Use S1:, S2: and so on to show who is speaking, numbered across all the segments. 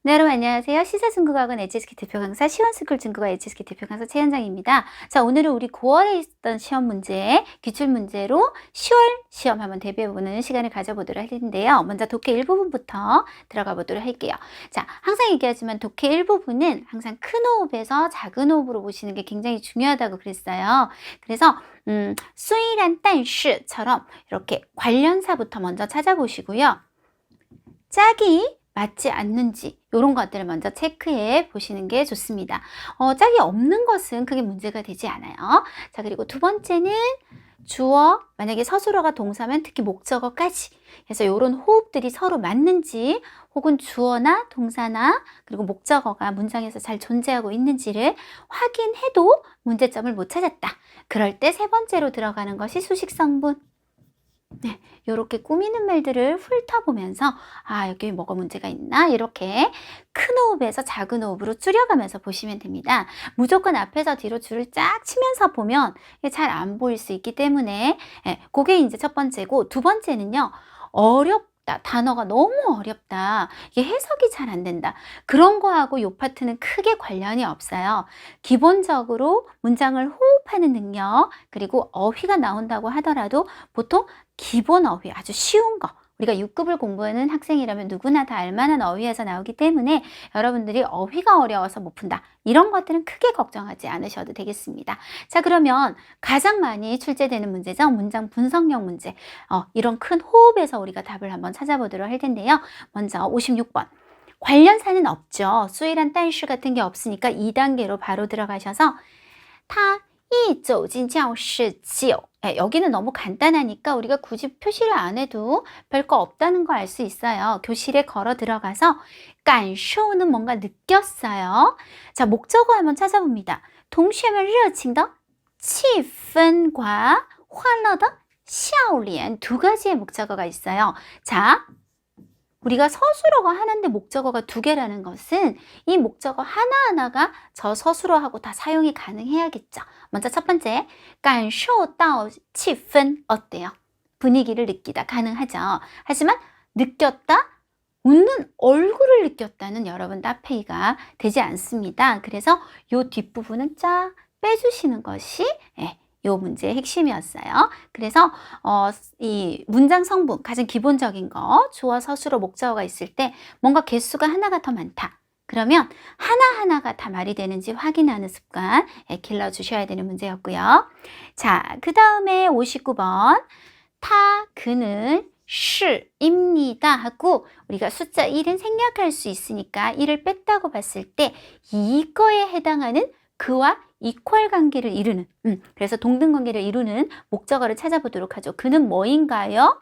S1: 네, 여러분 안녕하세요. 시사중국어학원 HSK 대표 강사 시원스쿨 중국어 HSK 대표 강사 최현정입니다. 자, 오늘은 우리 9월에 있었던 시험 문제, 기출 문제로 10월 시험 한번 대비해보는 시간을 가져보도록 할 텐데요. 먼저 독해 1부분부터 들어가 보도록 할게요. 자, 항상 얘기하지만 독해 1부분은 항상 큰 호흡에서 작은 호흡으로 보시는 게 굉장히 중요하다고 그랬어요. 그래서 수이란 딴시처럼 이렇게 관련사부터 먼저 찾아보시고요. 짝이 맞지 않는지 이런 것들을 먼저 체크해 보시는 게 좋습니다. 짝이 없는 것은 크게 문제가 되지 않아요. 자, 그리고 두 번째는 주어, 만약에 서술어가 동사면 특히 목적어까지 그래서 이런 호흡들이 서로 맞는지 혹은 주어나 동사나 그리고 목적어가 문장에서 잘 존재하고 있는지를 확인해도 문제점을 못 찾았다. 그럴 때 세 번째로 들어가는 것이 수식성분. 네, 이렇게 꾸미는 말들을 훑어보면서 여기 뭐가 문제가 있나 이렇게 큰 호흡에서 작은 호흡으로 줄여가면서 보시면 됩니다. 무조건 앞에서 뒤로 줄을 쫙 치면서 보면 잘 안 보일 수 있기 때문에 그게 이제 첫 번째고, 두 번째는요, 어렵다, 단어가 너무 어렵다, 이게 해석이 잘 안 된다, 그런 거하고 이 파트는 크게 관련이 없어요. 기본적으로 문장을 호흡하는 능력, 그리고 어휘가 나온다고 하더라도 보통 기본 어휘, 아주 쉬운 거, 우리가 6급을 공부하는 학생이라면 누구나 다 알만한 어휘에서 나오기 때문에 여러분들이 어휘가 어려워서 못 푼다, 이런 것들은 크게 걱정하지 않으셔도 되겠습니다. 자, 그러면 가장 많이 출제되는 문제죠. 문장 분석형 문제. 이런 큰 호흡에서 우리가 답을 한번 찾아보도록 할 텐데요. 먼저 56번. 관련사는 없죠. 수이란 딴시 같은 게 없으니까 2단계로 바로 들어가셔서 타 이走进教室就, 여기는 너무 간단하니까 우리가 굳이 표시를 안 해도 별거 없다는 거 알 수 있어요. 교실에 걸어 들어가서 感受는 뭔가 느꼈어요. 자, 목적어 한번 찾아봅니다. 同学们热情的气氛과 欢乐的笑脸, 두 가지의 목적어가 있어요. 자, 우리가 서술어가 하나인데 목적어가 두 개라는 것은 이 목적어 하나하나가 저 서술어하고 다 사용이 가능해야겠죠. 먼저 첫 번째, 感受到气氛 어때요? 분위기를 느끼다 가능하죠. 하지만 느꼈다, 웃는 얼굴을 느꼈다는 여러분 따페이가 되지 않습니다. 그래서 이 뒷부분은 쫙 빼주시는 것이 이 문제의 핵심이었어요. 그래서 이 문장 성분, 가장 기본적인 거, 주어, 서술어, 목적어가 있을 때 뭔가 개수가 하나가 더 많다. 그러면 하나하나가 다 말이 되는지 확인하는 습관 길러주셔야 되는 문제였고요. 자, 그 다음에 59번. 타, 그는 시입니다 하고 우리가 숫자 1은 생략할 수 있으니까 1을 뺐다고 봤을 때 이거에 해당하는 그와 이퀄 관계를 이루는, 그래서 동등 관계를 이루는 목적어를 찾아보도록 하죠. 그는 뭐인가요?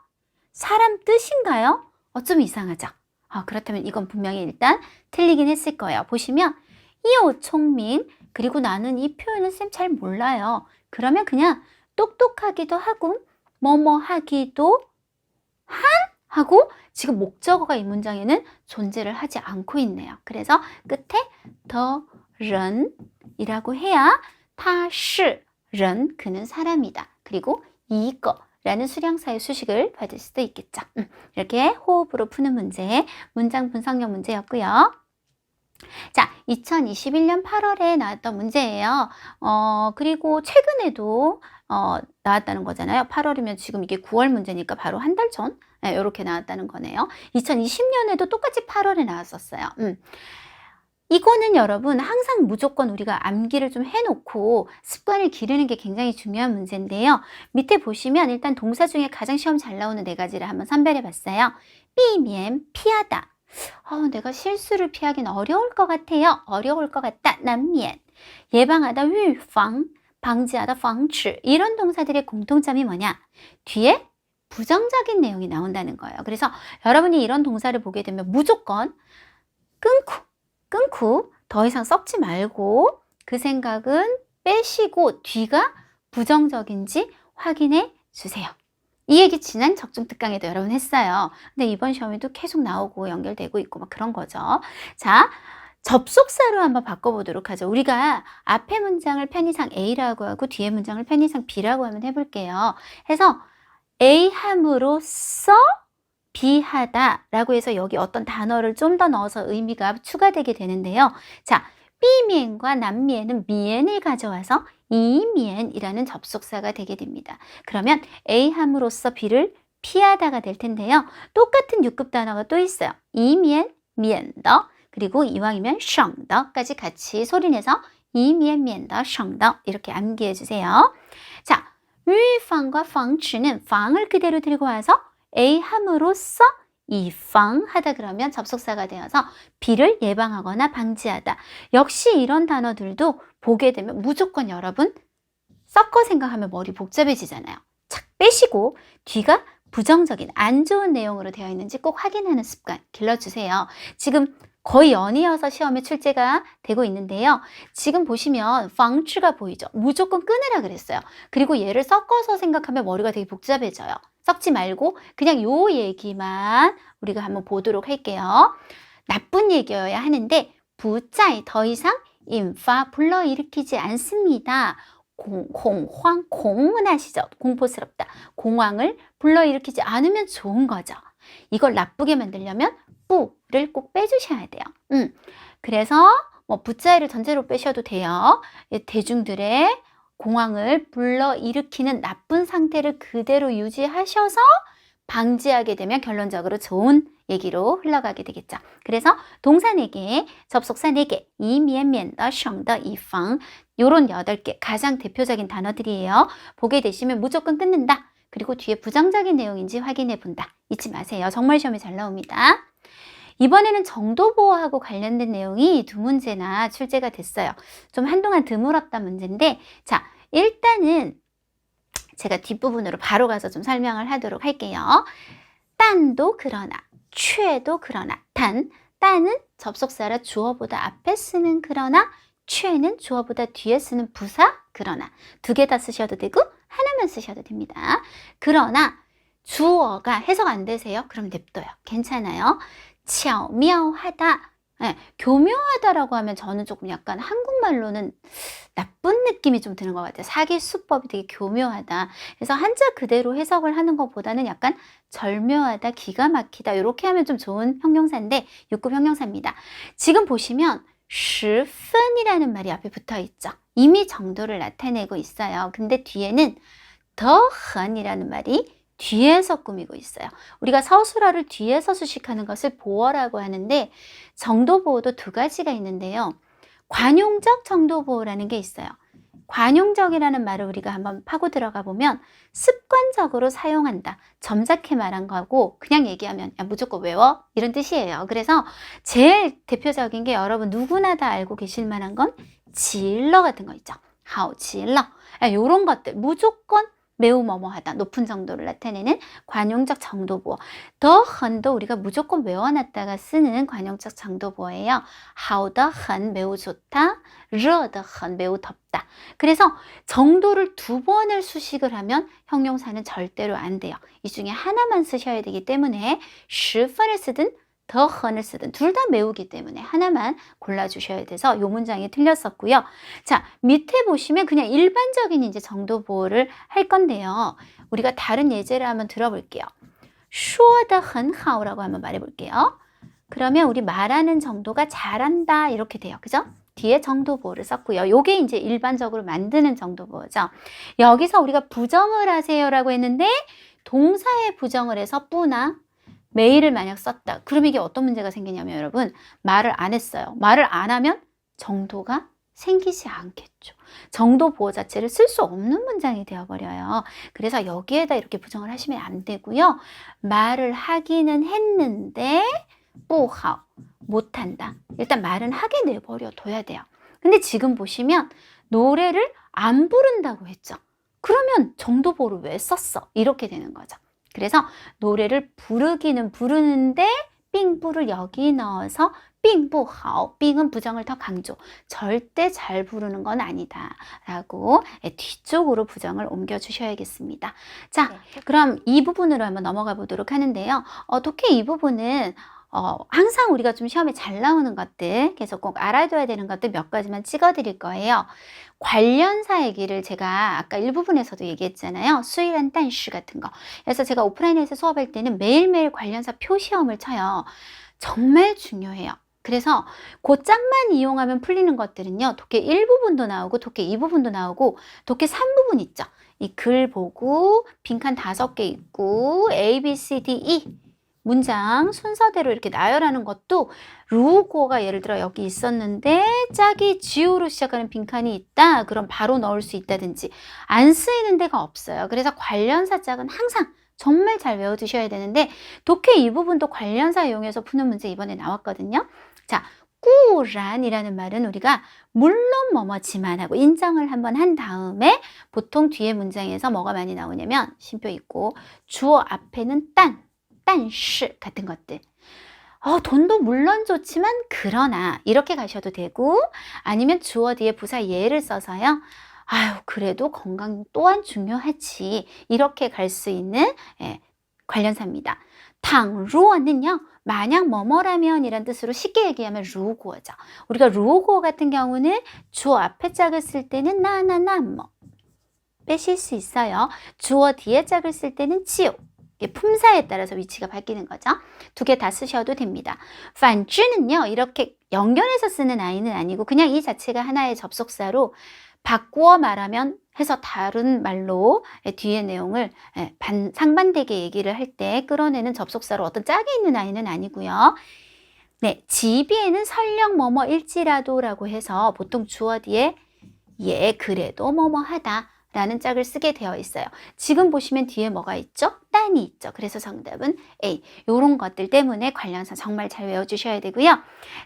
S1: 사람 뜻인가요? 좀 이상하죠. 그렇다면 이건 분명히 일단 틀리긴 했을 거예요. 보시면 이오 총민, 그리고 나는 이 표현을 쌤 잘 몰라요. 그러면 그냥 똑똑하기도 하고 뭐뭐 하기도 한 하고 지금 목적어가 이 문장에는 존재를 하지 않고 있네요. 그래서 끝에 더 른 이라고 해야 타是人, 그는 사람이다. 그리고 이거라는 수량사의 수식을 받을 수도 있겠죠. 이렇게 호흡으로 푸는 문제, 문장 분석형 문제였고요. 자, 2021년 8월에 나왔던 문제예요. 그리고 최근에도 나왔다는 거잖아요. 8월이면 지금 이게 9월 문제니까 바로 한 달 전 이렇게 나왔다는 거네요. 2020년에도 똑같이 8월에 나왔었어요. 이거는 여러분 항상 무조건 우리가 암기를 좀 해놓고 습관을 기르는 게 굉장히 중요한 문제인데요. 밑에 보시면 일단 동사 중에 가장 시험 잘 나오는 네 가지를 한번 선별해 봤어요.避免, 피하다. 내가 실수를 피하긴 어려울 것 같아요. 어려울 것 같다. 难免. 예방하다, 预防, 방지하다, 防止. 이런 동사들의 공통점이 뭐냐? 뒤에 부정적인 내용이 나온다는 거예요. 그래서 여러분이 이런 동사를 보게 되면 무조건 끊고 더 이상 썩지 말고 그 생각은 빼시고 뒤가 부정적인지 확인해 주세요. 이 얘기 지난 적중특강에도 여러 번 했어요. 근데 이번 시험에도 계속 나오고 연결되고 있고 막 그런 거죠. 자, 접속사로 한번 바꿔보도록 하죠. 우리가 앞에 문장을 편의상 A라고 하고 뒤에 문장을 편의상 B라고 하면 해볼게요. 해서 A 함으로써 비하다 라고 해서 여기 어떤 단어를 좀 더 넣어서 의미가 추가되게 되는데요. 자, 비면과 남면은 미엔을 가져와서 이면이라는 접속사가 되게 됩니다. 그러면 A 함으로써 B를 피하다가 될 텐데요. 똑같은 6급 단어가 또 있어요. 이면, 면더, 그리고 이왕이면 성더까지 같이 소리내서 이면, 면더, 성더 이렇게 암기해 주세요. 자, 위방과 방치는 방을 그대로 들고 와서 A 함으로써 이방 하다 그러면 접속사가 되어서 B를 예방하거나 방지하다. 역시 이런 단어들도 보게 되면 무조건 여러분 섞어 생각하면 머리 복잡해지잖아요. 착 빼시고 뒤가 부정적인 안 좋은 내용으로 되어 있는지 꼭 확인하는 습관 길러주세요. 지금 거의 연이어서 시험에 출제가 되고 있는데요. 지금 보시면 방치가 보이죠? 무조건 끊으라 그랬어요. 그리고 얘를 섞어서 생각하면 머리가 되게 복잡해져요. 섞지 말고 그냥 요 얘기만 우리가 한번 보도록 할게요. 나쁜 얘기여야 하는데 부짜이 더 이상 인파 불러일으키지 않습니다. 공황, 공은 아시죠? 공포스럽다. 공황을 불러일으키지 않으면 좋은 거죠. 이걸 나쁘게 만들려면 뿌를 꼭 빼주셔야 돼요. 그래서 뭐 부짜이를 전제로 빼셔도 돼요. 대중들의 공황을 불러일으키는 나쁜 상태를 그대로 유지하셔서 방지하게 되면 결론적으로 좋은 얘기로 흘러가게 되겠죠. 그래서 동사 4개, 접속사 4개, 이면면더, 성더, 이방 요런 8개 가장 대표적인 단어들이에요. 보게 되시면 무조건 끊는다. 그리고 뒤에 부정적인 내용인지 확인해 본다. 잊지 마세요. 정말 시험에 잘 나옵니다. 이번에는 정도보호하고 관련된 내용이 2문제나 출제가 됐어요. 좀 한동안 드물었던 문제인데 자, 일단은 제가 뒷부분으로 바로 가서 좀 설명을 하도록 할게요. 딴도 그러나, 최도 그러나, 딴은 접속사라 주어보다 앞에 쓰는 그러나, 최는 주어보다 뒤에 쓰는 부사 그러나. 2개 다 쓰셔도 되고 하나만 쓰셔도 됩니다. 그러나 주어가 해석 안 되세요? 그럼 냅둬요. 괜찮아요. 巧妙하다. 네, 교묘하다라고 하면 저는 조금 약간 한국말로는 나쁜 느낌이 좀 드는 것 같아요. 사기 수법이 되게 교묘하다. 그래서 한자 그대로 해석을 하는 것보다는 약간 절묘하다, 기가 막히다 이렇게 하면 좀 좋은 형용사인데 6급 형용사입니다. 지금 보시면 10分이라는 말이 앞에 붙어 있죠. 이미 정도를 나타내고 있어요. 근데 뒤에는 더한이라는 말이 뒤에서 꾸미고 있어요. 우리가 서술어를 뒤에서 수식하는 것을 보어라고 하는데 정도보호도 2가지가 있는데요. 관용적 정도보호라는 게 있어요. 관용적이라는 말을 우리가 한번 파고 들어가 보면 습관적으로 사용한다. 점잖게 말한 거고 그냥 얘기하면 야, 무조건 외워? 이런 뜻이에요. 그래서 제일 대표적인 게 여러분 누구나 다 알고 계실 만한 건 질러 같은 거 있죠. 하오 질러. 이런 것들 무조건 매우 뭐뭐하다, 높은 정도를 나타내는 관용적 정도보호. 더한도 우리가 무조건 외워놨다가 쓰는 관용적 정도보호예요. 하오더한 매우 좋다, 러더한 매우 덥다. 그래서 정도를 2번을 수식을 하면 형용사는 절대로 안 돼요. 이 중에 하나만 쓰셔야 되기 때문에 10분을 쓰든 더한을 쓰든 둘 다 매우기 때문에 하나만 골라주셔야 돼서 이 문장이 틀렸었고요. 자, 밑에 보시면 그냥 일반적인 이제 정도 보호를 할 건데요. 우리가 다른 예제를 한번 들어볼게요. 说得很好라고 한번 말해볼게요. 그러면 우리 말하는 정도가 잘한다 이렇게 돼요. 그죠? 뒤에 정도 보호를 썼고요. 요게 이제 일반적으로 만드는 정도 보호죠. 여기서 우리가 부정을 하세요라고 했는데 동사에 부정을 해서 뿌나 메일을 만약 썼다. 그럼 이게 어떤 문제가 생기냐면 여러분 말을 안 했어요. 말을 안 하면 정도가 생기지 않겠죠. 정도 보호 자체를 쓸 수 없는 문장이 되어버려요. 그래서 여기에다 이렇게 부정을 하시면 안 되고요. 말을 하기는 했는데 뿌하오 못한다. 일단 말은 하게 내버려 둬야 돼요. 근데 지금 보시면 노래를 안 부른다고 했죠. 그러면 정도 보호를 왜 썼어? 이렇게 되는 거죠. 그래서 노래를 부르기는 부르는데 삥뿌를 여기 넣어서 삥뿌하오, 삥은 부정을 더 강조, 절대 잘 부르는 건 아니다 라고 뒤쪽으로 부정을 옮겨 주셔야겠습니다. 자, 그럼 이 부분으로 한번 넘어가 보도록 하는데요. 독해 이 부분은 항상 우리가 좀 시험에 잘 나오는 것들, 그래서 꼭 알아둬야 되는 것들 몇 가지만 찍어 드릴 거예요. 관련사 얘기를 제가 아까 일부분에서도 얘기했잖아요. 수일한 단슈 같은 거. 그래서 제가 오프라인에서 수업할 때는 매일매일 관련사 표시험을 쳐요. 정말 중요해요. 그래서 그 짝만 이용하면 풀리는 것들은요. 독해 1부분도 나오고 독해 2부분도 나오고 독해 3부분 있죠. 이 글 보고 빈칸 5개 있고 A, B, C, D, E 문장 순서대로 이렇게 나열하는 것도 루고가 예를 들어 여기 있었는데 짝이 지우로 시작하는 빈칸이 있다. 그럼 바로 넣을 수 있다든지 안 쓰이는 데가 없어요. 그래서 관련사 짝은 항상 정말 잘 외워두셔야 되는데 독해 이 부분도 관련사 이용해서 푸는 문제 이번에 나왔거든요. 자, 꾸란이라는 말은 우리가 물론 뭐뭐지만 하고 인정을 한번 한 다음에 보통 뒤에 문장에서 뭐가 많이 나오냐면 쉼표 있고 주어 앞에는 딴시 같은 것들. 돈도 물론 좋지만 그러나 이렇게 가셔도 되고 아니면 주어 뒤에 부사 예를 써서요. 그래도 건강 또한 중요하지. 이렇게 갈 수 있는 관련사입니다. 당루어는요. 만약 뭐뭐라면 이란 뜻으로 쉽게 얘기하면 루고죠. 우리가 루고 같은 경우는 주어 앞에 짝을 쓸 때는 나나나 뭐 빼실 수 있어요. 주어 뒤에 짝을 쓸 때는 지요. 품사에 따라서 위치가 바뀌는 거죠. 두 개 다 쓰셔도 됩니다. 반주는요. 이렇게 연결해서 쓰는 아이는 아니고 그냥 이 자체가 하나의 접속사로 바꾸어 말하면 해서 다른 말로 뒤에 내용을 상반되게 얘기를 할 때 끌어내는 접속사로 어떤 짝이 있는 아이는 아니고요. 네, 지비에는 설령 뭐뭐일지라도 라고 해서 보통 주어 뒤에 그래도 뭐뭐하다 라는 짝을 쓰게 되어 있어요. 지금 보시면 뒤에 뭐가 있죠? 딴이 있죠. 그래서 정답은 A. 이런 것들 때문에 관련사 정말 잘 외워주셔야 되고요.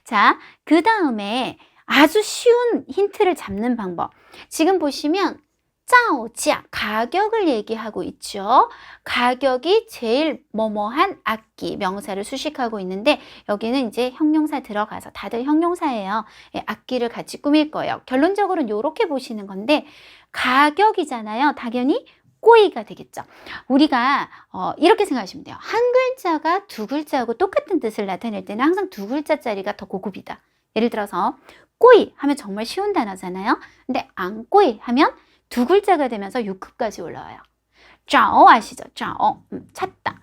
S1: 자, 그 다음에 아주 쉬운 힌트를 잡는 방법. 지금 보시면 짜오지야 가격을 얘기하고 있죠. 가격이 제일 뭐뭐한 악기 명사를 수식하고 있는데 여기는 이제 형용사 들어가서 다들 형용사예요. 악기를 같이 꾸밀 거예요. 결론적으로는 이렇게 보시는 건데 가격이잖아요. 당연히 꼬이가 되겠죠. 우리가 이렇게 생각하시면 돼요. 한 글자가 두 글자하고 똑같은 뜻을 나타낼 때는 항상 두 글자짜리가 더 고급이다. 예를 들어서 꼬이 하면 정말 쉬운 단어잖아요. 근데 안 꼬이 하면 두 글자가 되면서 6급까지 올라와요. 짜오 아시죠? 짜오 찾다.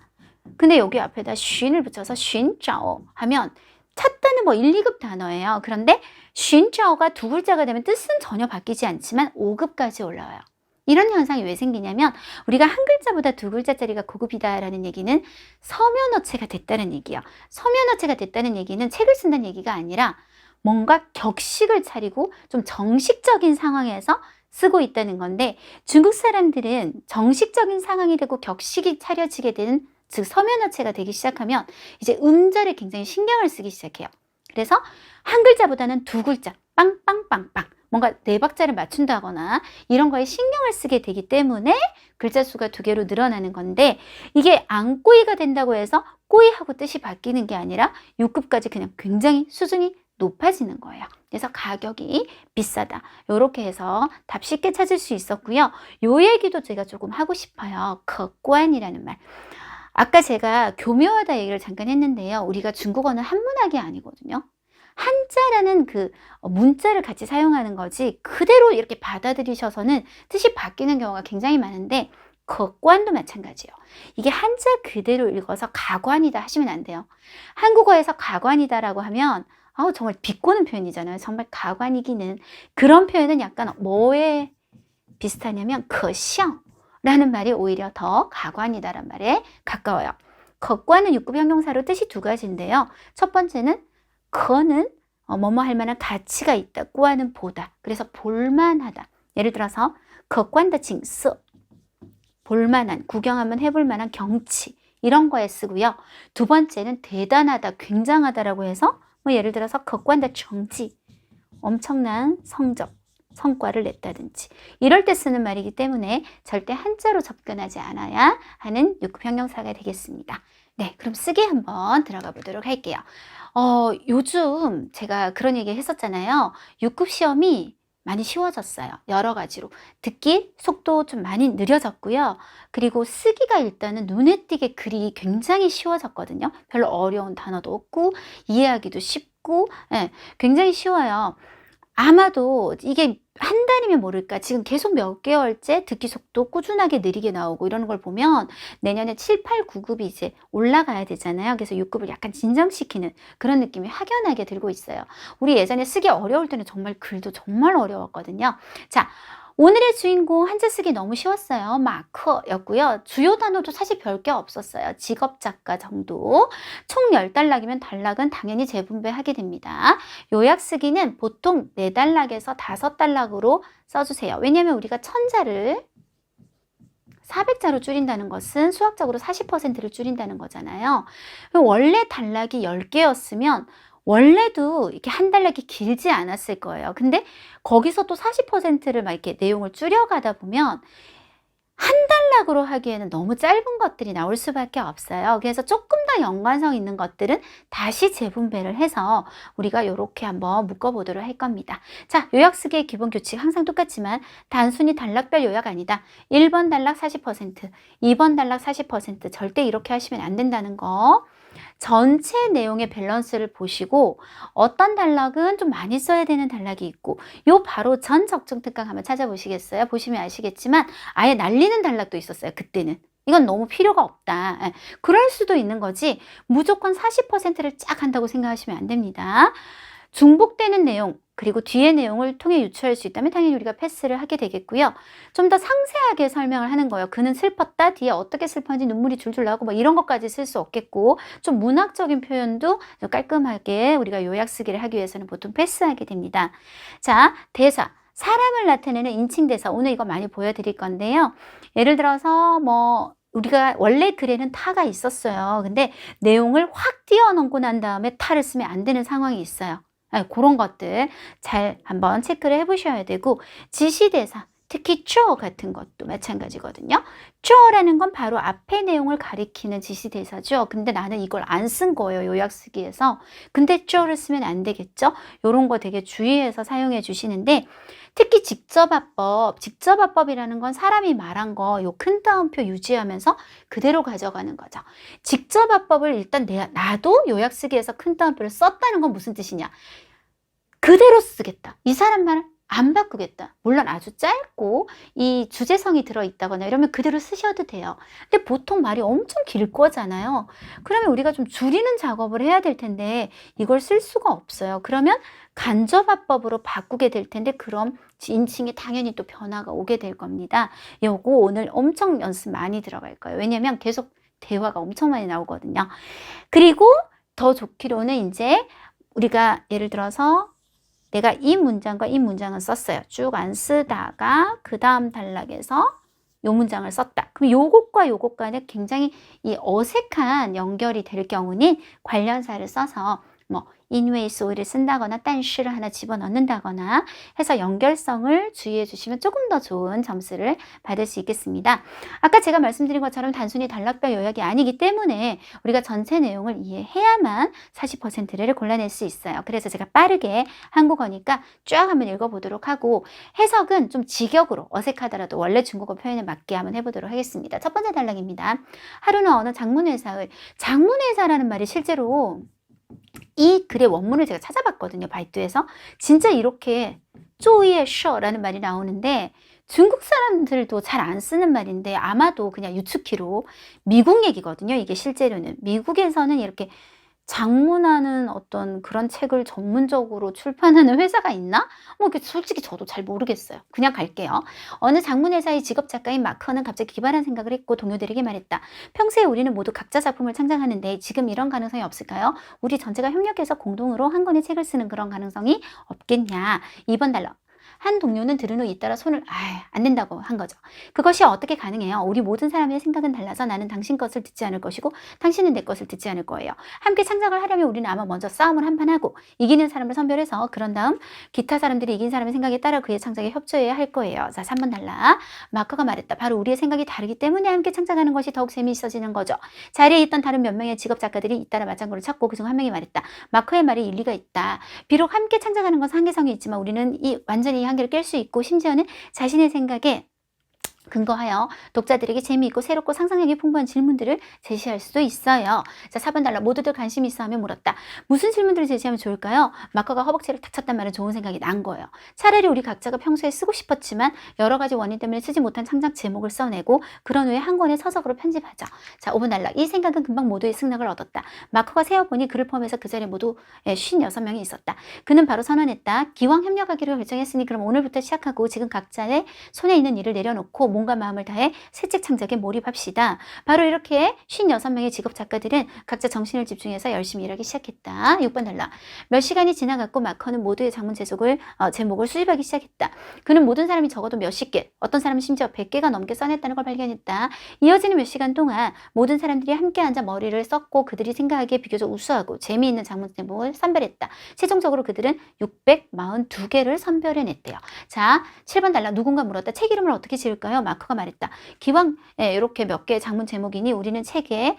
S1: 근데 여기 앞에다 쉰을 붙여서 쉰짜오 하면 찾다는 뭐 1, 2급 단어예요. 그런데 쉰짜오가 두 글자가 되면 뜻은 전혀 바뀌지 않지만 5급까지 올라와요. 이런 현상이 왜 생기냐면 우리가 한 글자보다 두 글자짜리가 고급이다라는 얘기는 서면어체가 됐다는 얘기예요. 서면어체가 됐다는 얘기는 책을 쓴다는 얘기가 아니라 뭔가 격식을 차리고 좀 정식적인 상황에서 쓰고 있다는 건데 중국 사람들은 정식적인 상황이 되고 격식이 차려지게 되는 즉 서면어체가 되기 시작하면 이제 음절에 굉장히 신경을 쓰기 시작해요. 그래서 한 글자보다는 두 글자 빵빵빵빵 뭔가 네 박자를 맞춘다거나 이런 거에 신경을 쓰게 되기 때문에 글자 수가 두 개로 늘어나는 건데 이게 안 꼬이가 된다고 해서 꼬이하고 뜻이 바뀌는 게 아니라 6급까지 그냥 굉장히 수준이 높아지는 거예요. 그래서 가격이 비싸다. 이렇게 해서 답 쉽게 찾을 수 있었고요. 요 얘기도 제가 조금 하고 싶어요. 거관이라는 말. 아까 제가 교묘하다 얘기를 잠깐 했는데요. 우리가 중국어는 한문학이 아니거든요. 한자라는 그 문자를 같이 사용하는 거지 그대로 이렇게 받아들이셔서는 뜻이 바뀌는 경우가 굉장히 많은데 거관도 마찬가지예요. 이게 한자 그대로 읽어서 가관이다 하시면 안 돼요. 한국어에서 가관이다라고 하면 정말 비꼬는 표현이잖아요. 정말 가관이기는. 그런 표현은 약간 뭐에 비슷하냐면 거시라는 말이 오히려 더 가관이다란 말에 가까워요. 거관은 6급 형용사로 뜻이 두 가지인데요. 첫 번째는 거는 뭐뭐 할 만한 가치가 있다. 꾸하는 보다. 그래서 볼만하다. 예를 들어서 거관의 징스 볼만한, 구경 한번 해볼 만한 경치 이런 거에 쓰고요. 두 번째는 대단하다, 굉장하다라고 해서 뭐 예를 들어서 거관의 정지 엄청난 성적, 성과를 냈다든지 이럴 때 쓰는 말이기 때문에 절대 한자로 접근하지 않아야 하는 6급 형용사가 되겠습니다. 네, 그럼 쓰기 한번 들어가 보도록 할게요. 요즘 제가 그런 얘기 했었잖아요. 6급 시험이 많이 쉬워졌어요. 여러 가지로. 듣기 속도 좀 많이 느려졌고요. 그리고 쓰기가 일단은 눈에 띄게 글이 굉장히 쉬워졌거든요. 별로 어려운 단어도 없고 이해하기도 쉽고 예, 굉장히 쉬워요. 아마도 이게 한 달이면 모를까 지금 계속 몇 개월째 듣기 속도 꾸준하게 느리게 나오고 이러는 걸 보면 내년에 7, 8, 9급이 이제 올라가야 되잖아요. 그래서 6급을 약간 진정시키는 그런 느낌이 확연하게 들고 있어요. 우리 예전에 쓰기 어려울 때는 정말 글도 정말 어려웠거든요. 자, 오늘의 주인공 한자 쓰기 너무 쉬웠어요. 마커였고요. 주요 단어도 사실 별게 없었어요. 직업 작가 정도. 총 10단락이면 단락은 당연히 재분배하게 됩니다. 요약 쓰기는 보통 4단락에서 5단락으로 써주세요. 왜냐하면 우리가 1000자를 400자로 줄인다는 것은 수학적으로 40%를 줄인다는 거잖아요. 원래 단락이 10개였으면 원래도 이렇게 한 단락이 길지 않았을 거예요. 근데 거기서 또 40%를 막 이렇게 내용을 줄여가다 보면 한 단락으로 하기에는 너무 짧은 것들이 나올 수밖에 없어요. 그래서 조금 더 연관성 있는 것들은 다시 재분배를 해서 우리가 이렇게 한번 묶어보도록 할 겁니다. 자, 요약 쓰기의 기본 규칙 항상 똑같지만 단순히 단락별 요약 아니다. 1번 단락 40%, 2번 단락 40% 절대 이렇게 하시면 안 된다는 거. 전체 내용의 밸런스를 보시고 어떤 단락은 좀 많이 써야 되는 단락이 있고 요 바로 전 적정 특강 한번 찾아보시겠어요? 보시면 아시겠지만 아예 날리는 단락도 있었어요. 그때는. 이건 너무 필요가 없다. 그럴 수도 있는 거지 무조건 40%를 쫙 한다고 생각하시면 안 됩니다. 중복되는 내용 그리고 뒤의 내용을 통해 유추할 수 있다면 당연히 우리가 패스를 하게 되겠고요. 좀 더 상세하게 설명을 하는 거예요. 그는 슬펐다. 뒤에 어떻게 슬펐는지 눈물이 줄줄 나고 뭐 이런 것까지 쓸 수 없겠고 좀 문학적인 표현도 좀 깔끔하게 우리가 요약 쓰기를 하기 위해서는 보통 패스하게 됩니다. 자, 대사. 사람을 나타내는 인칭 대사. 오늘 이거 많이 보여드릴 건데요. 예를 들어서 뭐 우리가 원래 글에는 타가 있었어요. 근데 내용을 확 띄워놓고 난 다음에 타를 쓰면 안 되는 상황이 있어요. 그런 것들 잘 한번 체크를 해보셔야 되고 지시대사 특히 쭈어 같은 것도 마찬가지거든요. 쭈어라는 건 바로 앞의 내용을 가리키는 지시대사죠. 근데 나는 이걸 안 쓴 거예요. 요약 쓰기에서. 근데 쭈어를 쓰면 안 되겠죠. 이런 거 되게 주의해서 사용해 주시는데 특히 직접화법, 직접화법이라는 건 사람이 말한 거 요 큰 따옴표 유지하면서 그대로 가져가는 거죠. 직접화법을 일단 나도 요약 쓰기에서 큰 따옴표를 썼다는 건 무슨 뜻이냐. 그대로 쓰겠다. 이 사람 말 안 바꾸겠다. 물론 아주 짧고 이 주제성이 들어있다거나 이러면 그대로 쓰셔도 돼요. 근데 보통 말이 엄청 길 거잖아요. 그러면 우리가 좀 줄이는 작업을 해야 될 텐데 이걸 쓸 수가 없어요. 그러면 간접화법으로 바꾸게 될 텐데 그럼 인칭이 당연히 또 변화가 오게 될 겁니다. 요거 오늘 엄청 연습 많이 들어갈 거예요. 왜냐면 계속 대화가 엄청 많이 나오거든요. 그리고 더 좋기로는 이제 우리가 예를 들어서 내가 이 문장과 이 문장은 썼어요. 쭉 안 쓰다가 그 다음 단락에서 요 문장을 썼다. 그럼 요것과 요것 간에 굉장히 이 어색한 연결이 될 경우는 관련사를 써서 뭐 인웨이스 오일을 쓴다거나 딴시를 하나 집어넣는다거나 해서 연결성을 주의해 주시면 조금 더 좋은 점수를 받을 수 있겠습니다. 아까 제가 말씀드린 것처럼 단순히 단락별 요약이 아니기 때문에 우리가 전체 내용을 이해해야만 40%를 골라낼 수 있어요. 그래서 제가 빠르게 한국어니까 쫙 한번 읽어보도록 하고 해석은 좀 직역으로 어색하더라도 원래 중국어 표현에 맞게 한번 해보도록 하겠습니다. 첫 번째 단락입니다. 하루는 어느 장문회사의 장문회사라는 말이 실제로 이 글의 원문을 제가 찾아봤거든요. 바이두에서. 진짜 이렇게 쪼이의 셔라는 말이 나오는데 중국 사람들도 잘 안 쓰는 말인데 아마도 그냥 유축키로 미국 얘기거든요. 이게 실제로는. 미국에서는 이렇게 장문하는 어떤 그런 책을 전문적으로 출판하는 회사가 있나? 뭐 솔직히 저도 잘 모르겠어요. 그냥 갈게요. 어느 장문회사의 직업 작가인 마커는 갑자기 기발한 생각을 했고 동료들에게 말했다. 평소에 우리는 모두 각자 작품을 창작하는데 지금 이런 가능성이 없을까요? 우리 전체가 협력해서 공동으로 한 권의 책을 쓰는 그런 가능성이 없겠냐? 2번 달러. 한 동료는 들은 후 잇따라 손을 안 된다고 한 거죠. 그것이 어떻게 가능해요? 우리 모든 사람의 생각은 달라서 나는 당신 것을 듣지 않을 것이고 당신은 내 것을 듣지 않을 거예요. 함께 창작을 하려면 우리는 아마 먼저 싸움을 한판 하고 이기는 사람을 선별해서 그런 다음 기타 사람들이 이긴 사람의 생각에 따라 그의 창작에 협조해야 할 거예요. 자, 3번 달라. 마커가 말했다. 바로 우리의 생각이 다르기 때문에 함께 창작하는 것이 더욱 재미있어지는 거죠. 자리에 있던 다른 몇 명의 직업 작가들이 잇따라 맞장구를 쳤고 그중 한 명이 말했다. 마커의 말에 일리가 있다. 비록 함께 창작하는 것은 한계성이 있지만 우리는 완전히 한계를 깰 수 있고 심지어는 자신의 생각에 근거하여 독자들에게 재미있고 새롭고 상상력이 풍부한 질문들을 제시할 수도 있어요. 자, 4번 달라. 모두들 관심 있어 하며 물었다. 무슨 질문들을 제시하면 좋을까요? 마커가 허벅지를 탁 쳤단 말은 좋은 생각이 난 거예요. 차라리 우리 각자가 평소에 쓰고 싶었지만 여러 가지 원인 때문에 쓰지 못한 창작 제목을 써내고 그런 후에 한 권의 서적으로 편집하자. 자, 5번 달라. 이 생각은 금방 모두의 승낙을 얻었다. 마커가 세어보니 그를 포함해서 그 자리에 모두 56명이 있었다. 그는 바로 선언했다. 기왕 협력하기로 결정했으니 그럼 오늘부터 시작하고 지금 각자의 손에 있는 일을 내려놓고 몸과 마음을 다해 새 책 창작에 몰입합시다. 바로 이렇게 56명의 직업 작가들은 각자 정신을 집중해서 열심히 일하기 시작했다. 6번 달라. 몇 시간이 지나갔고 마커는 모두의 장문 제목을 수집하기 시작했다. 그는 모든 사람이 적어도 몇십 개, 어떤 사람은 심지어 100개가 넘게 써냈다는 걸 발견했다. 이어지는 몇 시간 동안 모든 사람들이 함께 앉아 머리를 썼고 그들이 생각하기에 비교적 우수하고 재미있는 장문 제목을 선별했다. 최종적으로 그들은 642개를 선별해냈대요. 자, 7번 달라. 누군가 물었다. 책 이름을 어떻게 지을까요? 마커가 말했다. 기왕 이렇게 몇 개의 장문 제목이니 우리는 책에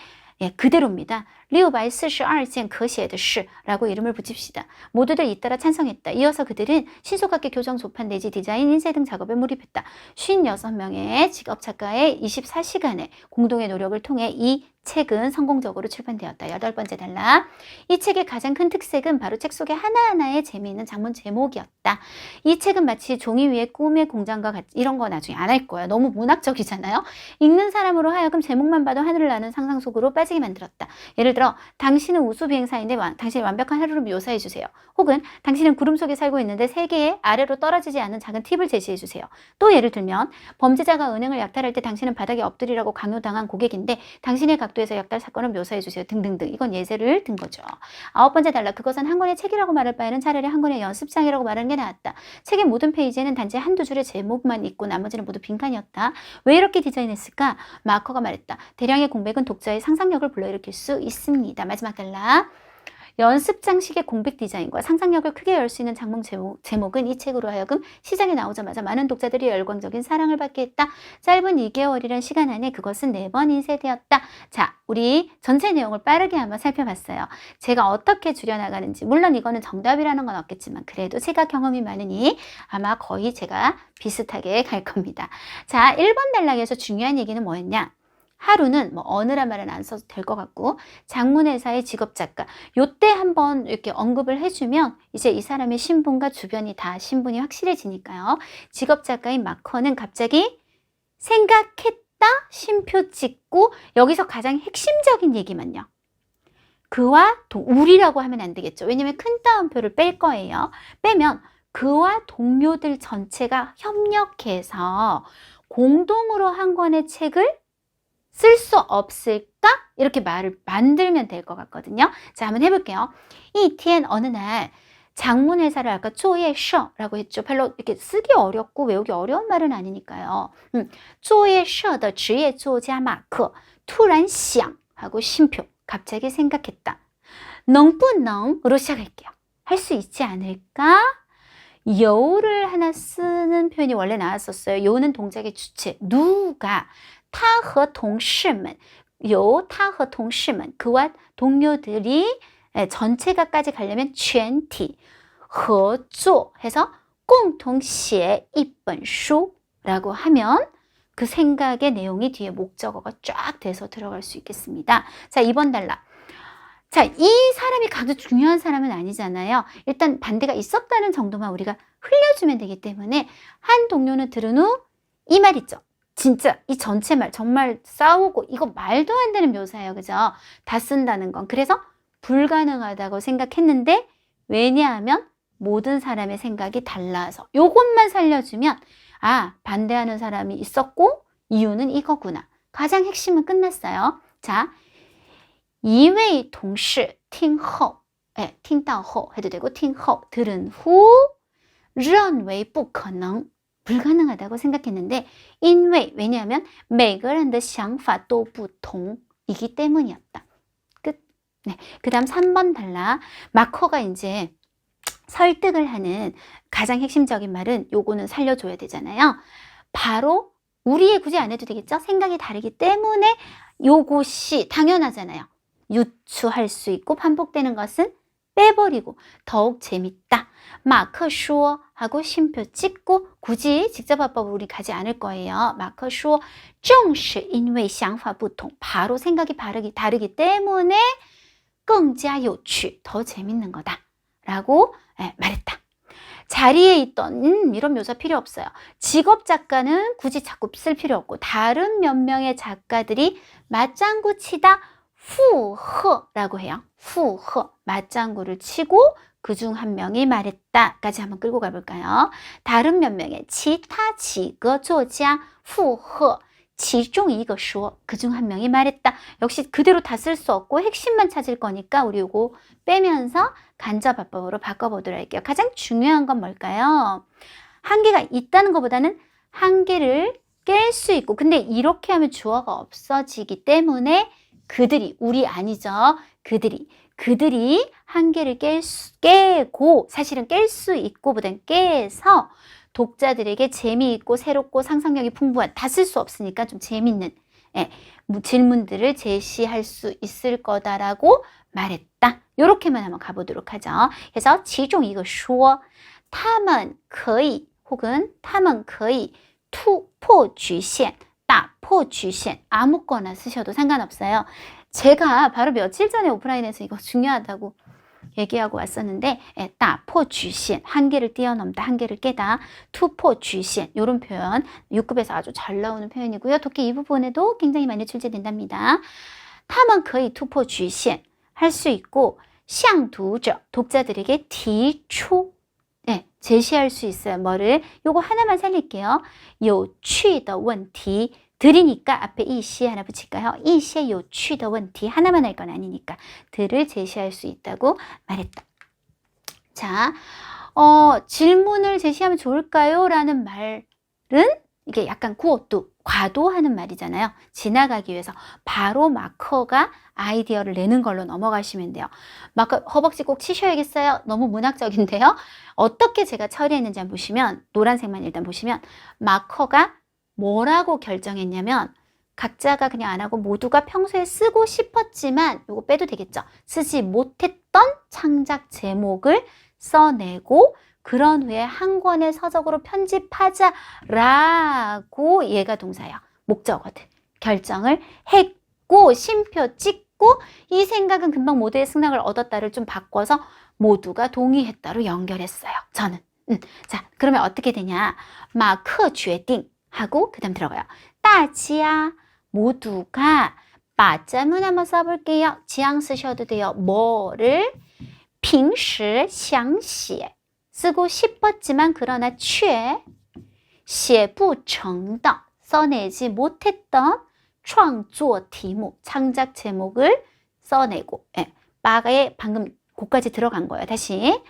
S1: 그대로입니다. 642件可写的事라고 이름을 붙입시다. 모두들 잇따라 찬성했다. 이어서 그들은 신속하게 교정, 조판, 내지 디자인, 인쇄 등 작업에 몰입했다. 56명의 직업 작가의 24시간의 공동의 노력을 통해 이 책은 성공적으로 출판되었다. 8번째 달라. 이 책의 가장 큰 특색은 바로 책 속의 하나하나의 재미있는 장문 제목이었다. 이 책은 마치 종이 위에 꿈의 공장과 같이 이런 거 나중에 안 할 거야. 너무 문학적이잖아요. 읽는 사람으로 하여금 제목만 봐도 하늘을 나는 상상 속으로 빠지게 만들었다. 예를 들어 당신은 우수 비행사인데 당신의 완벽한 하루를 묘사해 주세요. 혹은 당신은 구름 속에 살고 있는데 세계의 아래로 떨어지지 않는 작은 팁을 제시해 주세요. 또 예를 들면 범죄자가 은행을 약탈할 때 당신은 바닥에 엎드리라고 강요당한 고객인데 당신의 각도에서 약탈 사건을 묘사해 주세요. 등등등. 이건 예제를 든 거죠. 9번째 달라. 그것은 한 권의 책이라고 말할 바에는 차라리 한 권의 연습장이라고 말하는 게 나았다. 책의 모든 페이지에는 단지 한두 줄의 제목만 있고 나머지는 모두 빈칸이었다. 왜 이렇게 디자인했을까? 마커가 말했다. 대량의 공백은 독자의 상상력을 불러일으킬 수 있습니다. 마지막 달라. 연습장식의 공백 디자인과 상상력을 크게 열 수 있는 장문 제목은 이 책으로 하여금 시장에 나오자마자 많은 독자들이 열광적인 사랑을 받게 했다. 짧은 2개월이란 시간 안에 그것은 4번 인쇄되었다. 자, 우리 전체 내용을 빠르게 한번 살펴봤어요. 제가 어떻게 줄여나가는지, 물론 이거는 정답이라는 건 없겠지만 그래도 제가 경험이 많으니 아마 거의 제가 비슷하게 갈 겁니다. 자, 1번 단락에서 중요한 얘기는 뭐였냐? 하루는 뭐 어느란 말은 안 써도 될 것 같고 장문회사의 직업작가 요때 한번 이렇게 언급을 해주면 이제 이 사람의 신분과 주변이 다 신분이 확실해지니까요. 직업작가인 마커는 갑자기 생각했다 쉼표 찍고 여기서 가장 핵심적인 얘기만요. 그와 우리라고 하면 안 되겠죠. 왜냐면 큰 따옴표를 뺄 거예요. 빼면 그와 동료들 전체가 협력해서 공동으로 한 권의 책을 쓸 수 없을까? 이렇게 말을 만들면 될 것 같거든요. 자, 한번 해볼게요. 이티엔 어느 날 장문회사를 아까 조예셔라고 했죠. 별로 이렇게 쓰기 어렵고 외우기 어려운 말은 아니니까요. 조예셔의 职业作家马克突然想 하고 쉼표 갑자기 생각했다. 能不能으로 시작할게요. 할 수 있지 않을까? 여우를 하나 쓰는 표현이 원래 나왔었어요. 여우는 동작의 주체. 누가 他和同事们 他和同事们 그와 동료들이 전체가까지 가려면 全体合作 해서 共同写一本书 라고 하면 그 생각의 내용이 뒤에 목적어가 쫙 돼서 들어갈 수 있겠습니다. 자, 2번 달라. 자, 이 사람이 가장 중요한 사람은 아니잖아요. 일단 반대가 있었다는 정도만 우리가 흘려주면 되기 때문에 한 동료는 들은 후 이 말 있죠. 진짜 이 전체 말 정말 싸우고 이거 말도 안 되는 묘사예요. 그죠? 다 쓴다는 건. 그래서 불가능하다고 생각했는데 왜냐하면 모든 사람의 생각이 달라서 요것만 살려주면 아, 반대하는 사람이 있었고 이유는 이거구나. 가장 핵심은 끝났어요. 자, 一位同事听后听到后 해도 되고 听后 들은 후 认为不可能 불가능하다고 생각했는데 因为 왜냐하면 每个人的想法都不同 이기 때문이었다. 끝. 네. 그 다음 3번 달라. 마커가 이제 설득을 하는 가장 핵심적인 말은 요거는 살려줘야 되잖아요. 바로 우리의 굳이 안 해도 되겠죠? 생각이 다르기 때문에 요것이 당연하잖아요. 유추할 수 있고 반복되는 것은 빼버리고 더욱 재밌다. 马克说 하고 쉼표 찍고 굳이 직접 화법으로 우리 가지 않을 거예요. 马克说正是因为想法不同 바로 생각이 다르기 때문에 更加有趣 더 재밌는 거다 라고 말했다. 자리에 있던 이런 묘사 필요 없어요. 직업 작가는 굳이 자꾸 쓸 필요 없고 다른 몇 명의 작가들이 맞장구 치다 附和라고 해요. 附和 맞장구를 치고 그중 한 명이 말했다 까지 한번 끌고 가볼까요? 다른 몇 명의 其他几个作家附和其中一个说 그중 한 명이 말했다. 역시 그대로 다 쓸 수 없고 핵심만 찾을 거니까 우리 요거 빼면서 간접화법으로 바꿔보도록 할게요. 가장 중요한 건 뭘까요? 한계가 있다는 것보다는 한계를 깰 수 있고 근데 이렇게 하면 주어가 없어지기 때문에 그들이 우리 아니죠. 그들이 한계를 깨고 사실은 깰 수 있고 보단 깨서 독자들에게 재미있고 새롭고 상상력이 풍부한 다 쓸 수 없으니까 좀 재밌는 질문들을 제시할 수 있을 거다라고 말했다. 이렇게만 한번 가보도록 하죠. 그래서 其中一个说他们可以 혹은 他们可以突破局限 打破局限 아무거나 쓰셔도 상관없어요. 제가 바로 며칠 전에 오프라인에서 이거 중요하다고 얘기하고 왔었는데 打破局限 한계를 뛰어넘다, 한계를 깨다 突破局限 이런 표현 6급에서 아주 잘 나오는 표현이고요. 독해 이 부분에도 굉장히 많이 출제된답니다. 他们可以突破局限 할 수 있고 向读者 독자들에게 提出 제시할 수 있어요. 뭐를? 요거 하나만 살릴게요. 有趣的问题 들이니까 앞에 一些 하나 붙일까요? 一些有趣的问题 하나만 할 건 아니니까 들을 제시할 수 있다고 말했다. 자, 질문을 제시하면 좋을까요? 라는 말은 이게 약간 구어도 과도하는 말이잖아요. 지나가기 위해서 바로 마커가 아이디어를 내는 걸로 넘어가시면 돼요. 마커 허벅지 꼭 치셔야겠어요. 너무 문학적인데요. 어떻게 제가 처리했는지 한번 보시면 노란색만 일단 보시면 마커가 뭐라고 결정했냐면 각자가 그냥 안 하고 모두가 평소에 쓰고 싶었지만 이거 빼도 되겠죠. 쓰지 못했던 창작 제목을 써내고 그런 후에 한 권의 서적으로 편집하자라고 얘가 동사예요. 목적어들. 결정을 했고 쉼표 찍고 이 생각은 금방 모두의 승낙을 얻었다를 좀 바꿔서 모두가 동의했다로 연결했어요. 저는. 자, 그러면 어떻게 되냐. 马克决定 하고 그 다음 들어가요. 大家 모두가 빠자문 한번 써볼게요. 지향 쓰셔도 돼요. 뭐를 平时想写 쓰고 싶었지만 그러나 却写不成的 써내지 못했던 创作题目 창작 제목을 써내고 빠가에 방금 고까지 들어간 거예요. 다시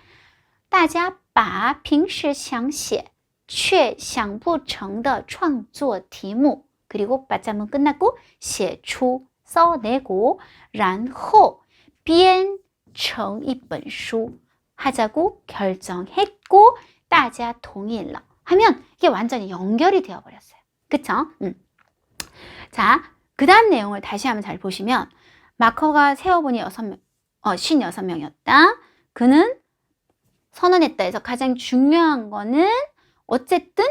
S1: 大家把平时想写却想不成的创作题目 그리고 빠자문 끝났고 写出 써내고 然后编成一本书 하자고 결정했고 大家同意了 하면 이게 완전히 연결이 되어버렸어요. 그쵸? 자, 그 다음 내용을 다시 한번 잘 보시면 마커가 세어보니 56명이었다. 그는 선언했다 해서 가장 중요한 거는 어쨌든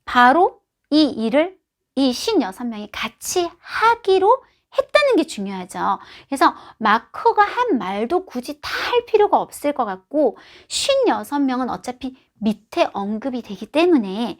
S1: 바로 이 일을 이 56명이 같이 하기로 했다는 게 중요하죠. 그래서 마커가 한 말도 굳이 다 할 필요가 없을 것 같고 56명은 어차피 밑에 언급이 되기 때문에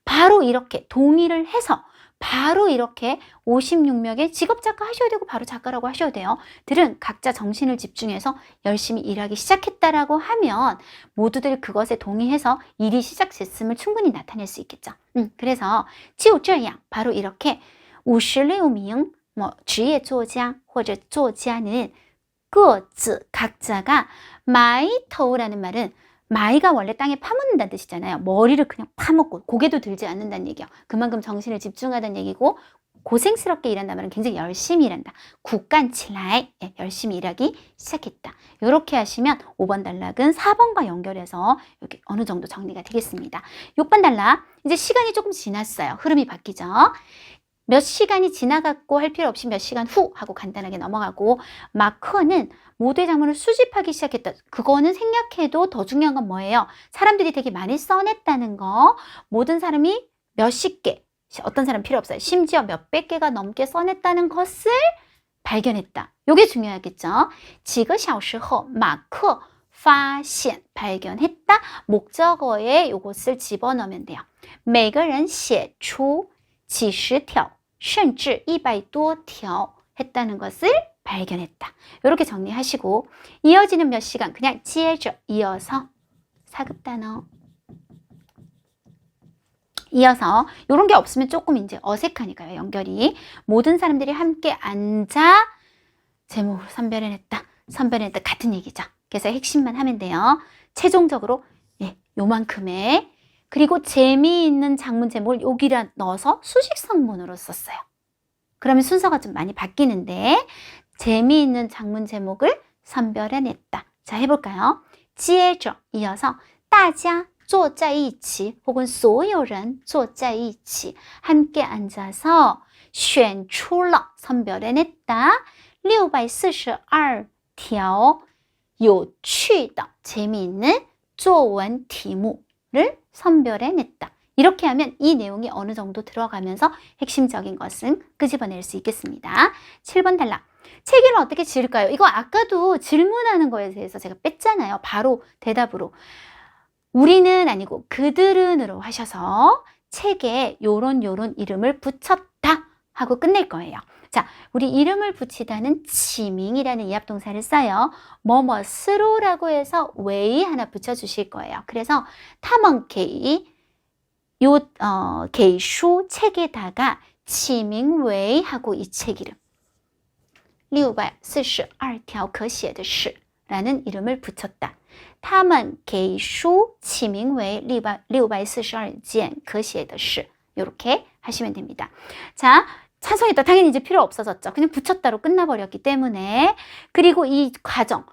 S1: 바로 이렇게 동의를 해서 바로 이렇게 56명의 직업작가 하셔야 되고 바로 작가라고 하셔야 돼요. 들은 각자 정신을 집중해서 열심히 일하기 시작했다라고 하면 모두들 그것에 동의해서 일이 시작됐음을 충분히 나타낼 수 있겠죠. 그래서 就这样 바로 이렇게 56명职业作家或者作家는各自 각자가 마이터우라는 말은 마이가 원래 땅에 파묻는다는 뜻이잖아요. 머리를 그냥 파묻고 고개도 들지 않는다는 얘기예요. 그만큼 정신을 집중하다는 얘기고 고생스럽게 일한다는 말은 굉장히 열심히 일한다. 국간치라이 열심히 일하기 시작했다. 이렇게 하시면 5번 단락은 4번과 연결해서 이렇게 어느 정도 정리가 되겠습니다. 6번 단락 이제 시간이 조금 지났어요. 흐름이 바뀌죠. 몇 시간이 지나갔고 할 필요 없이 몇 시간 후 하고 간단하게 넘어가고, 마커는 모두의 장문을 수집하기 시작했다. 그거는 생략해도 더 중요한 건 뭐예요? 사람들이 되게 많이 써냈다는 거. 모든 사람이 몇십 개, 어떤 사람 필요 없어요. 심지어 몇백 개가 넘게 써냈다는 것을 발견했다. 요게 중요하겠죠. 几个小时后马克发现 발견했다. 목적어에 요것을 집어넣으면 돼요. 每个人写出几十条甚至100多条 했다는 것을 발견했다. 이렇게 정리하시고, 이어지는 몇 시간 그냥 接着 이어서 사급 단어 이어서, 이런 게 없으면 조금 이제 어색하니까요. 연결이. 모든 사람들이 함께 앉아 제목을 선별해냈다. 선별해냈다. 같은 얘기죠. 그래서 핵심만 하면 돼요. 최종적으로 요만큼의, 그리고 재미있는 장문 제목을 여기다 넣어서 수식성문으로 썼어요. 그러면 순서가 좀 많이 바뀌는데, 재미있는 장문 제목을 선별해냈다. 자, 해볼까요? 接着 이어서 大家坐在一起 혹은 所有人坐在一起 함께 앉아서 选出了 선별해냈다. 642条有趣的 재미있는 作文题目를 선별해냈다. 이렇게 하면 이 내용이 어느 정도 들어가면서 핵심적인 것은 끄집어낼 수 있겠습니다. 7번 탈락. 책 이름 어떻게 지을까요? 이거 아까도 질문하는 거에 대해서 제가 뺐잖아요. 바로 대답으로. 우리는 아니고 그들은으로 하셔서 책에 요런 이름을 붙였다 하고 끝낼 거예요. 자, 우리 이름을 붙이다는 지밍이라는 이합동사를 써요. 뭐뭐스로라고 해서 웨이 하나 붙여주실 거예요. 그래서 타먼 게이 게이슈 책에다가 지밍 웨이 하고 이 책 이름 642条可写的事 라는 이름을 붙였다. 他们给书起名为642件可写的事 이렇게 하시면 됩니다. 자, 찬성했다. 당연히 이제 필요 없어졌죠. 그냥 붙였다로 끝나버렸기 때문에. 그리고 이 과정,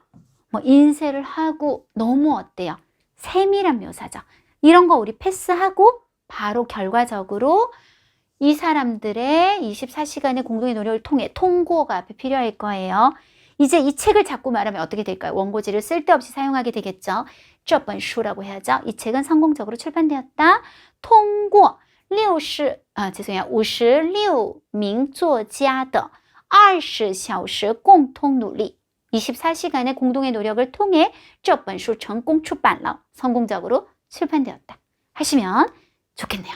S1: 인쇄를 하고 너무 어때요? 세밀한 묘사죠. 이런 거 우리 패스하고 바로 결과적으로 이 사람들의 24시간의 공동의 노력을 통해 통고가 앞에 필요할 거예요. 이제 이 책을 자꾸 말하면 어떻게 될까요? 원고지를 쓸데없이 사용하게 되겠죠. 这本书라고 해야죠. 이 책은 성공적으로 출판되었다. 통고 56名作家的20小时共同努力 24시간의 공동의 노력을 통해 这本书成功出版了 성공적으로 출판되었다 하시면 좋겠네요.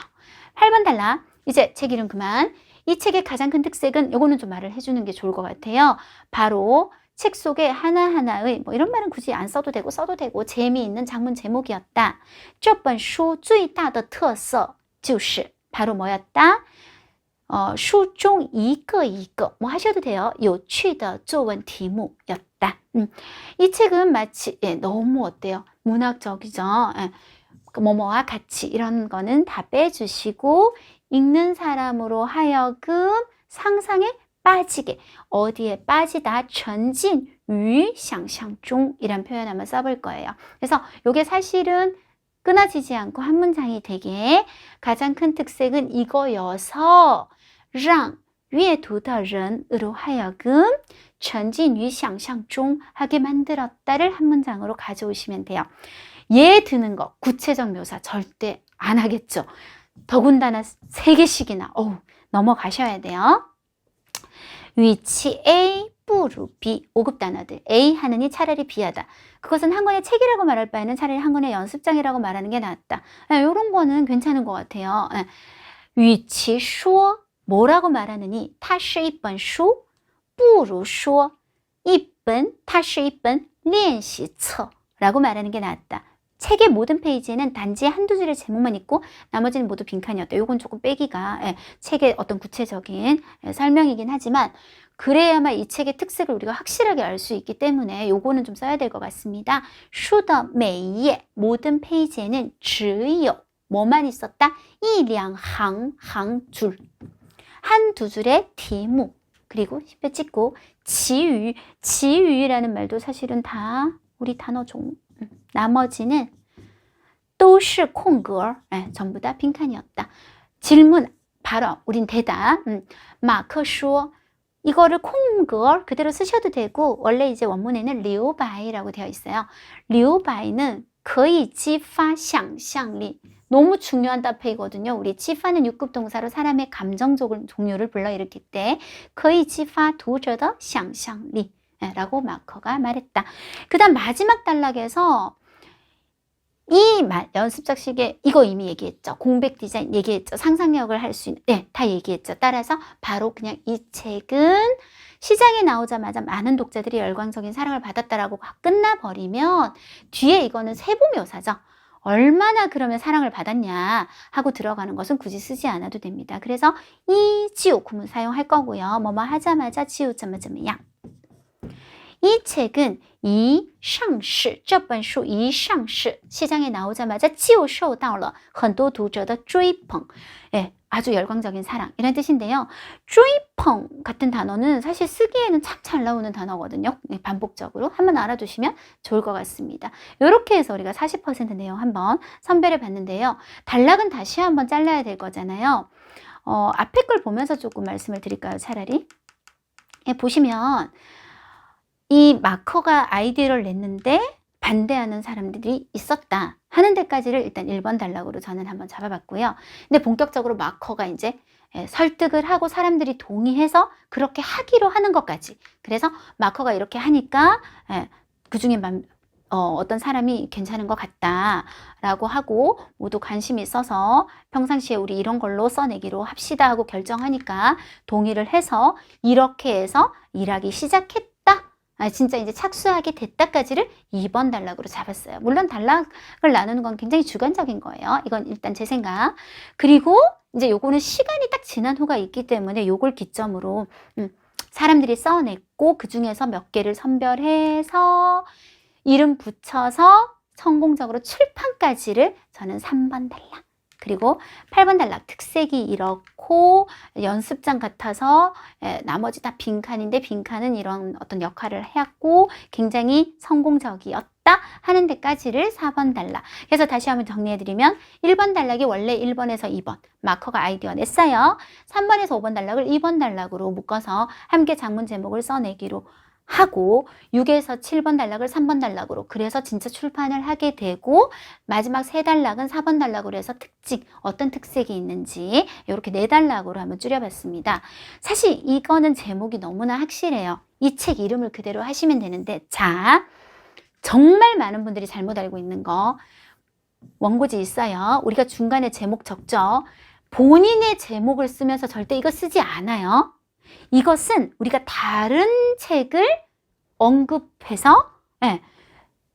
S1: 8번 탈락. 이제 책 이름 그만. 이 책의 가장 큰 특색은, 요거는 좀 말을 해주는 게 좋을 것 같아요. 바로 책 속에 하나하나의, 이런 말은 굳이 안 써도 되고 써도 되고 재미있는 장문 제목이었다. 这本书最大的特色就是바로 뭐였다? 书中一个一个 하셔도 돼요. 有趣的作文题目였다. 이 책은 마치 너무 어때요? 문학적이죠. 뭐뭐와 같이 이런 거는 다 빼주시고 읽는 사람으로 하여금 상상에 빠지게, 어디에 빠지다, 沉浸于想象中 이란 표현 한번 써볼 거예요. 그래서 이게 사실은 끊어지지 않고 한 문장이 되게 가장 큰 특색은 이거여서 让阅读的人으로 하여금 沉浸于想象中 하게 만들었다를 한 문장으로 가져오시면 돼요. 얘 드는 거, 구체적 묘사 절대 안 하겠죠. 더군다나 3개씩이나 넘어가셔야 돼요. 위치 A, 不如B 5급 단어들. A 하느니 차라리 B하다. 그것은 한 권의 책이라고 말할 바에는 차라리 한 권의 연습장이라고 말하는 게 낫다. 이런 거는 괜찮은 것 같아요. 위치 说 뭐라고 말하느니 它是一本书不如说一本它是一本练习册 라고 말하는 게 낫다. 책의 모든 페이지에는 단지 한두 줄의 제목만 있고 나머지는 모두 빈칸이었다. 요건 조금 빼기가 책의 어떤 구체적인 설명이긴 하지만 그래야만 이 책의 특색을 우리가 확실하게 알 수 있기 때문에 요거는 좀 써야 될 것 같습니다. 书的每一页 모든 페이지에는 只有 뭐만 있었다? 一两行 한 두 줄의题目 그리고 10배 찍고 其余 지유라는 말도 사실은 다 우리 단어 종 나머지는 都是空格 전부 다 빈칸이었다. 질문 바로 우린 대답. 마커说 이거를空格 그대로 쓰셔도 되고 원래 이제 원문에는 留白라고 되어 있어요. 留白는 可以激发想象力 너무 중요한 답해이거든요. 우리 激发는 6급 동사로 사람의 감정 종류를 불러일으킬 때 可以激发读者的想象力 라고 마커가 말했다. 그 다음 마지막 단락에서 이 연습작식에 이거 이미 얘기했죠. 공백 디자인 얘기했죠. 상상력을 할 수 있는, 네, 다 얘기했죠. 따라서 바로 그냥 이 책은 시장에 나오자마자 많은 독자들이 열광적인 사랑을 받았다라고 끝나버리면 뒤에 이거는 세부 묘사죠. 얼마나 그러면 사랑을 받았냐 하고 들어가는 것은 굳이 쓰지 않아도 됩니다. 그래서 이 지우 구문 사용할 거고요. 뭐뭐 하자마자 지우 점怎么样 이 책은 이上市这本书一上市 시장에 나오자마자 就受到了很多读者的追捧 예, 아주 열광적인 사랑 이런 뜻인데요. 追捧 같은 단어는 사실 쓰기에는 참 잘 나오는 단어거든요. 반복적으로 한번 알아두시면 좋을 것 같습니다. 이렇게 해서 우리가 40% 내용 한번 선별해 봤는데요. 단락은 다시 한번 잘라야 될 거잖아요. 앞에 걸 보면서 조금 말씀을 드릴까요? 차라리 예, 보시면 이 마커가 아이디어를 냈는데 반대하는 사람들이 있었다 하는 데까지를 일단 1번 단락으로 저는 한번 잡아봤고요. 근데 본격적으로 마커가 이제 설득을 하고 사람들이 동의해서 그렇게 하기로 하는 것까지. 그래서 마커가 이렇게 하니까 그 중에 어떤 사람이 괜찮은 것 같다라고 하고 모두 관심이 있어서 평상시에 우리 이런 걸로 써내기로 합시다 하고 결정하니까 동의를 해서 이렇게 해서 일하기 시작했다. 진짜 이제 착수하게 됐다까지를 2번 단락으로 잡았어요. 물론 단락을 나누는 건 굉장히 주관적인 거예요. 이건 일단 제 생각. 그리고 이제 요거는 시간이 딱 지난 후가 있기 때문에 요걸 기점으로 사람들이 써냈고 그 중에서 몇 개를 선별해서 이름 붙여서 성공적으로 출판까지를 저는 3번 단락. 그리고 8번 단락 특색이 이렇고 연습장 같아서 나머지 다 빈칸인데 빈칸은 이런 어떤 역할을 해왔고 굉장히 성공적이었다 하는 데까지를 4번 단락. 그래서 다시 한번 정리해드리면 1번 단락이 원래 1번에서 2번 마커가 아이디어 냈어요. 3번에서 5번 단락을 2번 단락으로 묶어서 함께 장문 제목을 써내기로 하고 6에서 7번 단락을 3번 단락으로 그래서 진짜 출판을 하게 되고 마지막 3단락은 4번 단락으로 해서 특징 어떤 특색이 있는지 이렇게 4단락으로 한번 줄여봤습니다. 사실 이거는 제목이 너무나 확실해요. 이 책 이름을 그대로 하시면 되는데 자 정말 많은 분들이 잘못 알고 있는 거 원고지 있어요. 우리가 중간에 제목 적죠. 본인의 제목을 쓰면서 절대 이거 쓰지 않아요. 이것은 우리가 다른 책을 언급해서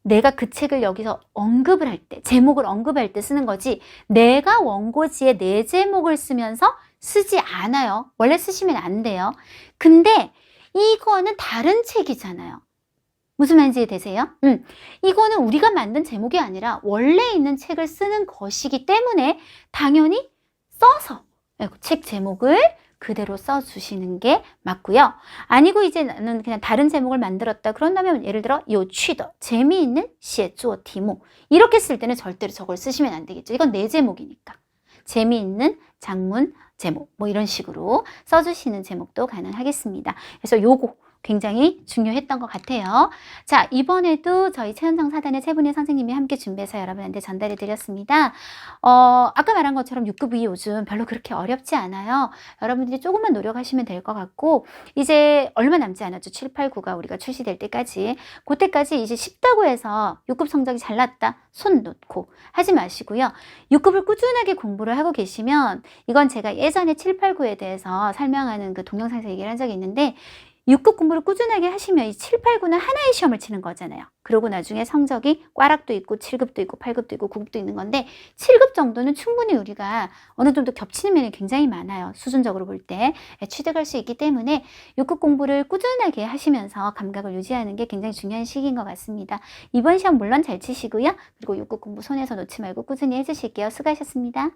S1: 내가 그 책을 여기서 언급을 할 때, 제목을 언급할 때 쓰는 거지 내가 원고지에 내 제목을 쓰면서 쓰지 않아요. 원래 쓰시면 안 돼요. 근데 이거는 다른 책이잖아요. 무슨 말인지 되세요? 이거는 우리가 만든 제목이 아니라 원래 있는 책을 쓰는 것이기 때문에 당연히 써서 책 제목을 그대로 써주시는 게 맞고요. 아니고 이제 나는 그냥 다른 제목을 만들었다. 그런다면 예를 들어 有趣的 재미있는 写作题目 이렇게 쓸 때는 절대로 저걸 쓰시면 안 되겠죠. 이건 내 제목이니까. 재미있는 장문 제목 뭐 이런 식으로 써주시는 제목도 가능하겠습니다. 그래서 요거 굉장히 중요했던 것 같아요. 자, 이번에도 저희 최현정 사단의 세 분의 선생님이 함께 준비해서 여러분한테 전달해 드렸습니다. 아까 말한 것처럼 6급이 요즘 별로 그렇게 어렵지 않아요. 여러분들이 조금만 노력하시면 될 것 같고 이제 얼마 남지 않았죠. 7, 8, 9가 우리가 출시될 때까지 그때까지 이제 쉽다고 해서 6급 성적이 잘 났다. 손 놓고 하지 마시고요. 6급을 꾸준하게 공부를 하고 계시면 이건 제가 예전에 7, 8, 9에 대해서 설명하는 그 동영상에서 얘기를 한 적이 있는데 6급 공부를 꾸준하게 하시면 이 7, 8, 9는 하나의 시험을 치는 거잖아요. 그러고 나중에 성적이 꽈락도 있고 7급도 있고 8급도 있고 9급도 있는 건데 7급 정도는 충분히 우리가 어느 정도 겹치는 면이 굉장히 많아요. 수준적으로 볼 때 취득할 수 있기 때문에 6급 공부를 꾸준하게 하시면서 감각을 유지하는 게 굉장히 중요한 시기인 것 같습니다. 이번 시험 물론 잘 치시고요. 그리고 6급 공부 손에서 놓지 말고 꾸준히 해주실게요. 수고하셨습니다.